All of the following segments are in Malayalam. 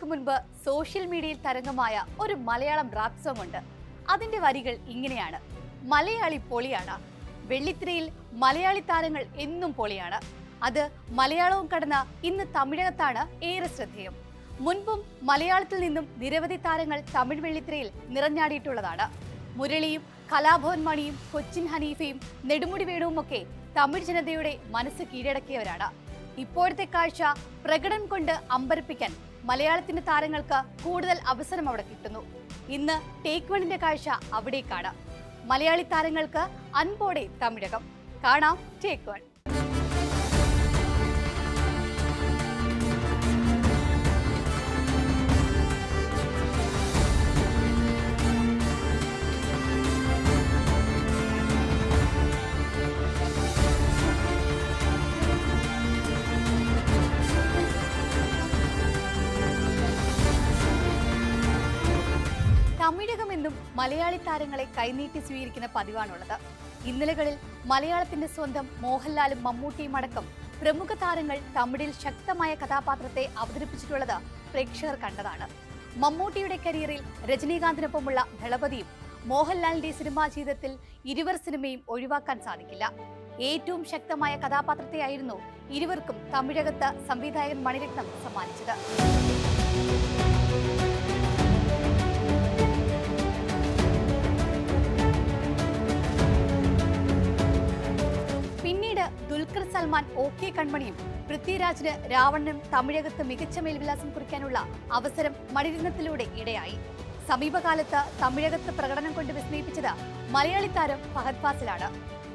നാളുകൾക്ക് മുൻപ് സോഷ്യൽ മീഡിയയിൽ തരംഗമായ ഒരു മലയാളം റാപ്പ് സോങ് ഉണ്ട്. അതിന്റെ വരികൾ ഇങ്ങനെയാണ്: മലയാളി പൊളിയാണ്, വെള്ളിത്തിരയിൽ മലയാളി താരങ്ങൾ എന്നും പൊളിയാണ്. അത് മലയാളവും കടന്ന ഇന്ന് തമിഴകത്താണ് ഏറെ ശ്രദ്ധേയം. മുൻപും മലയാളത്തിൽ നിന്നും നിരവധി താരങ്ങൾ തമിഴ് വെള്ളിത്തിരയിൽ നിറഞ്ഞാടിയിട്ടുള്ളതാണ്. മുരളിയും കലാഭവൻ മണിയും കൊച്ചിൻ ഹനീഫയും നെടുമുടി വേണുവും ഒക്കെ തമിഴ് ജനതയുടെ മനസ്സ് കീഴടക്കിയവരാണ്. ഇപ്പോഴത്തെ കാഴ്ച പ്രകടനം കൊണ്ട് അമ്പരപ്പിക്കാൻ മലയാളത്തിന്റെ താരങ്ങൾക്ക് കൂടുതൽ അവസരം അവിടെ കിട്ടുന്നു. ഇന്ന് ടേക്ക് വണ്ണിന്റെ കാഴ്ച അവിടേക്കാണ്. മലയാളി താരങ്ങൾക്ക് അൻപോടെ തമിഴകം കാണാം. Take one. തമിഴകമെന്നും മലയാളി താരങ്ങളെ കൈനീട്ടി സ്വീകരിക്കുന്ന പതിവാണുള്ളത്. ഇന്നലകളിൽ മലയാളത്തിന്റെ സ്വന്തം മോഹൻലാലും മമ്മൂട്ടിയും അടക്കം പ്രമുഖ താരങ്ങൾ തമിഴിൽ ശക്തമായ കഥാപാത്രത്തെ അവതരിപ്പിച്ചിട്ടുള്ളത് പ്രേക്ഷകർ കണ്ടതാണ്. മമ്മൂട്ടിയുടെ കരിയറിൽ രജനീകാന്തിനൊപ്പമുള്ള ദളപതിയും മോഹൻലാലിന്റെ സിനിമാ ജീവിതത്തിൽ ഇരുവർ സിനിമയും ഒഴിവാക്കാൻ സാധിക്കില്ല. ഏറ്റവും ശക്തമായ കഥാപാത്രത്തെയായിരുന്നു ഇരുവർക്കും തമിഴകത്ത് സംവിധായകൻ മണിരത്നം സമ്മാനിച്ചത്. ദുൽഖർ സൽമാൻ, OK കൺമണിയും പൃഥ്വിരാജിന് രാവണനും തമിഴകത്ത് മികച്ച മേൽവിലാസം കുറിക്കാനുള്ള അവസരം മണിരത്നത്തിലൂടെ ഇടയായി. സമീപകാലത്ത് തമിഴകത്ത് പ്രകടനം കൊണ്ട് വിസ്മയിപ്പിച്ചത് മലയാളി താരം ഫഹദ് ഫാസിലാണ്.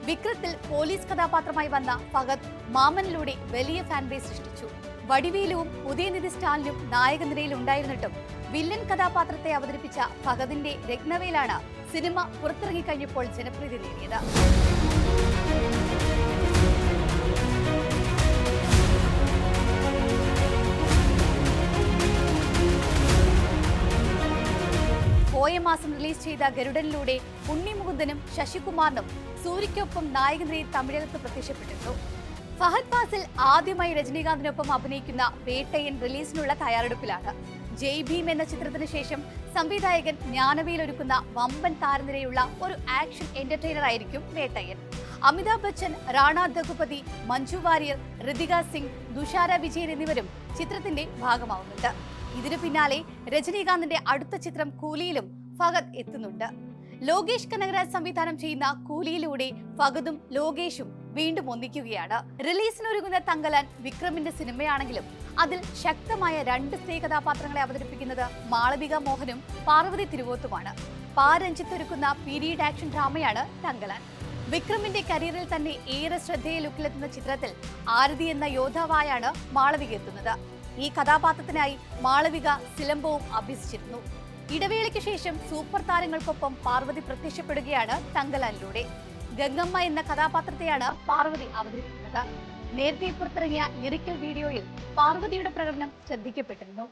വിക്രത്തിൽ പോലീസ് കഥാപാത്രമായി വന്ന ഫഹദ് മാമനിലൂടെ വലിയ ഫാൻ ബേസ് സൃഷ്ടിച്ചു. വടിവേലുവും ഉദയനിധി സ്റ്റാലിനും നായക നിരയിൽ ഉണ്ടായിരുന്നിട്ടും വില്ലൻ കഥാപാത്രത്തെ അവതരിപ്പിച്ച ഫഹദിന്റെ രത്നവേലാണ് സിനിമ പുറത്തിറങ്ങിക്കഴിഞ്ഞപ്പോൾ ജനപ്രീതി നേടിയത്. പോയ മാസം റിലീസ് ചെയ്ത ഗരുഡനിലൂടെ ഉണ്ണി മുകുന്ദനും ശശികുമാറിനും സൂര്യയ്ക്കൊപ്പം നായകനിരയിൽ തമിഴകത്ത് പ്രത്യക്ഷപ്പെട്ടിരുന്നു. ഫഹദ് ഫാസിൽ ആദ്യമായി രജനീകാന്തിനൊപ്പം അഭിനയിക്കുന്ന വേട്ടയൻ റിലീസിനുള്ള തയ്യാറെടുപ്പിലാണ്. ജയ് ഭീം എന്ന ചിത്രത്തിന് ശേഷം സംവിധായകൻ ജ്ഞാനവേൽ ഒരുക്കുന്ന വമ്പൻ താരനിരയുള്ള ഒരു ആക്ഷൻ എന്റർടൈനർ ആയിരിക്കും വേട്ടയൻ. അമിതാഭ് ബച്ചൻ, റാണ ദഗുപതി, മഞ്ജു വാര്യർ, ഋതിക സിംഗ്, തുഷാര വിജയൻ എന്നിവരും ചിത്രത്തിന്റെ ഭാഗമാവുന്നുണ്ട്. ഇതിനു പിന്നാലെ രജനീകാന്തിന്റെ അടുത്ത ചിത്രം കൂലിയിലും ഫഹദ് എത്തുന്നുണ്ട്. ലോകേഷ് കനകരാജ് സംവിധാനം ചെയ്യുന്ന കൂലിയിലൂടെ ഫഹദും ലോകേഷും വീണ്ടും ഒന്നിക്കുകയാണ്. റിലീസിനൊരുങ്ങുന്ന തങ്കലാൻ വിക്രമിന്റെ സിനിമയാണെങ്കിലും അതിൽ ശക്തമായ രണ്ട് സ്ത്രീ കഥാപാത്രങ്ങളെ അവതരിപ്പിക്കുന്നത് മാളവിക മോഹനും പാർവതി തിരുവോത്തുമാണ്. രഞ്ജിത്ത് ഒരുക്കുന്ന പീരീഡ് ആക്ഷൻ ഡ്രാമയാണ് തങ്കലാൻ. വിക്രമിന്റെ കരിയറിൽ തന്നെ ഏറെ ശ്രദ്ധേയ ലുക്കിലെത്തുന്ന ചിത്രത്തിൽ ആരതി എന്ന യോദ്ധാവായാണ് മാളവിക എത്തുന്നത്. ഈ കഥാപാത്രത്തിനായി മാളവിക സിലംബവും അഭ്യസിച്ചിരുന്നു. ഇടവേളയ്ക്ക് ശേഷം സൂപ്പർ താരങ്ങൾക്കൊപ്പം പാർവതി പ്രത്യക്ഷപ്പെടുകയാണ് തങ്കലാനിലൂടെ. ഗംഗമ്മ എന്ന കഥാപാത്രത്തെയാണ് പാർവതി അവതരിപ്പിക്കുന്നത്. നേരത്തെ പുറത്തിറങ്ങിയ ലിറിക്കൽ വീഡിയോയിൽ പാർവതിയുടെ പ്രകടനം ശ്രദ്ധിക്കപ്പെട്ടിരുന്നു.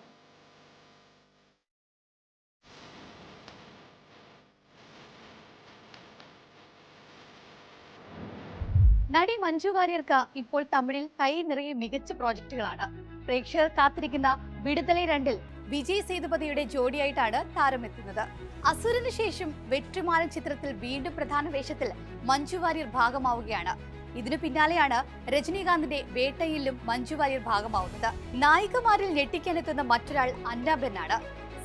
നടി മഞ്ജു വാര്യർക്ക് ഇപ്പോൾ തമിഴിൽ കൈ നിറയെ മികച്ച പ്രോജക്റ്റുകളാണ്. പ്രേക്ഷകർ കാത്തിരിക്കുന്ന വിടുതലൈ 2-ൽ വിജയ് സേതുപതിയുടെ ജോഡിയായിട്ടാണ് താരമെത്തുന്നത്. അസുരന് ശേഷം വെട്രിമാരൻ ചിത്രത്തിൽ വീണ്ടും പ്രധാന വേഷത്തിൽ മഞ്ജു വാര്യർ ഭാഗമാവുകയാണ്. ഇതിനു പിന്നാലെയാണ് രജനീകാന്തിന്റെ വേട്ടയിലും മഞ്ജു വാര്യർ ഭാഗമാവുന്നത്. നായികമാരിൽ ഞെട്ടിക്കാനെത്തുന്ന മറ്റൊരാൾ അന്നാബെന്നാണ്.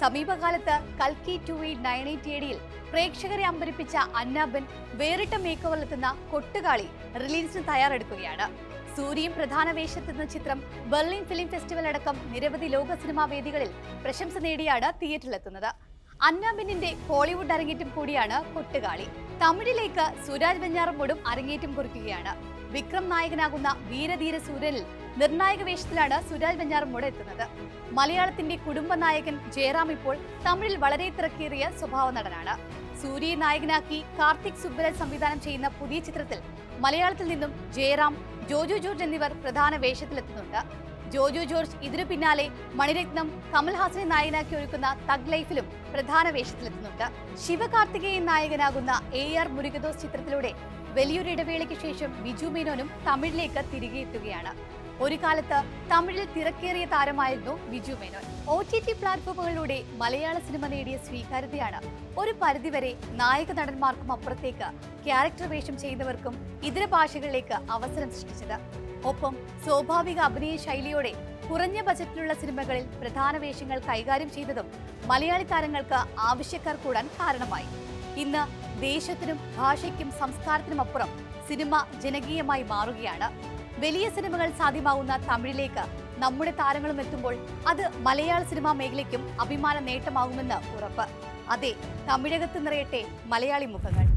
സമീപകാലത്ത് കൽക്കി 2898 പ്രേക്ഷകരെ അമ്പരിപ്പിച്ച അന്നാബൻ വേറിട്ട മേക്കോവറിലെത്തുന്ന കൊട്ടുകാളി റിലീസിന് തയ്യാറെടുക്കുകയാണ്. സൂര്യയും പ്രധാന വേഷത്തെത്തുന്ന ചിത്രം ബെർലിൻ ഫിലിം ഫെസ്റ്റിവൽ അടക്കം നിരവധി ലോക സിനിമാ വേദികളിൽ പ്രശംസ നേടിയാണ് തിയേറ്ററിലെത്തുന്നത്. അന്നാബെന്നിന്റെ ഹോളിവുഡ് അരങ്ങേറ്റം കൂടിയാണ് കൊട്ടുകാളി. തമിഴിലേക്ക് സുരാജ് വെഞ്ഞാറമ്മൂടും അരങ്ങേറ്റം കുറിക്കുകയാണ്. വിക്രം നായകനാകുന്ന വീരധീര സൂര്യനിൽ നിർണായക വേഷത്തിലാണ് സുരാജ് വെഞ്ഞാറമ്മൂട് എത്തുന്നത്. മലയാളത്തിന്റെ കുടുംബ നായകൻ ജയറാം ഇപ്പോൾ തമിഴിൽ വളരെ തിരക്കേറിയ സ്വഭാവ നടനാണ്. സൂര്യയെ നായകനാക്കി കാർത്തിക് സുബ്ബരാജ് സംവിധാനം ചെയ്യുന്ന പുതിയ ചിത്രത്തിൽ മലയാളത്തിൽ നിന്നും ജയറാം, ജോജു ജോർജ് എന്നിവർ പ്രധാന വേഷത്തിലെത്തുന്നുണ്ട്. ജോജു ജോർജ് ഇതിനു പിന്നാലെ മണിരത്നം, കമൽഹാസനെ നായകനാക്കി ഒരുക്കുന്ന തഗ് ലൈഫിലും പ്രധാന വേഷത്തിലെത്തുന്നുണ്ട്. ശിവകാർത്തികേയൻ നായകനാകുന്ന AR മുരുകദോസ് ചിത്രത്തിലൂടെ വലിയൊരു ഇടവേളയ്ക്ക് ശേഷം ബിജു മേനോനും തമിഴിലേക്ക് തിരികെ എത്തുകയാണ്. ഒരു കാലത്ത് തമിഴിൽ തിരക്കേറിയ താരമായിരുന്നു ബിജു മേനോൻ. OTT പ്ലാറ്റ്ഫോമുകളിലൂടെ മലയാള സിനിമ നേടിയ സ്വീകാര്യതയാണ് ഒരു പരിധിവരെ നായക നടന്മാർക്കും അപ്പുറത്തേക്ക് ക്യാരക്ടർ വേഷം ചെയ്യുന്നവർക്കും ഇതര ഭാഷകളിലേക്ക് അവസരം സൃഷ്ടിച്ചത്. ഒപ്പം സ്വാഭാവിക അഭിനയ ശൈലിയോടെ കുറഞ്ഞ ബജറ്റിലുള്ള സിനിമകളിൽ പ്രധാന വേഷങ്ങൾ കൈകാര്യം ചെയ്തതും മലയാളി താരങ്ങൾക്ക് ആവശ്യക്കാർ കൂടാൻ കാരണമായി. ഇന്ന് ദേശത്തിനും ഭാഷയ്ക്കും സംസ്കാരത്തിനുമപ്പുറം സിനിമ ജനകീയമായി മാറുകയാണ്. വലിയ സിനിമകൾ സാധ്യമാവുന്ന തമിഴിലേക്ക് നമ്മുടെ താരങ്ങളും എത്തുമ്പോൾ അത് മലയാള സിനിമാ മേഖലയ്ക്കും അഭിമാന നേട്ടമാകുമെന്ന് ഉറപ്പ്. അതെ, തമിഴകത്ത് നിറയട്ടെ മലയാളി മുഖങ്ങൾ.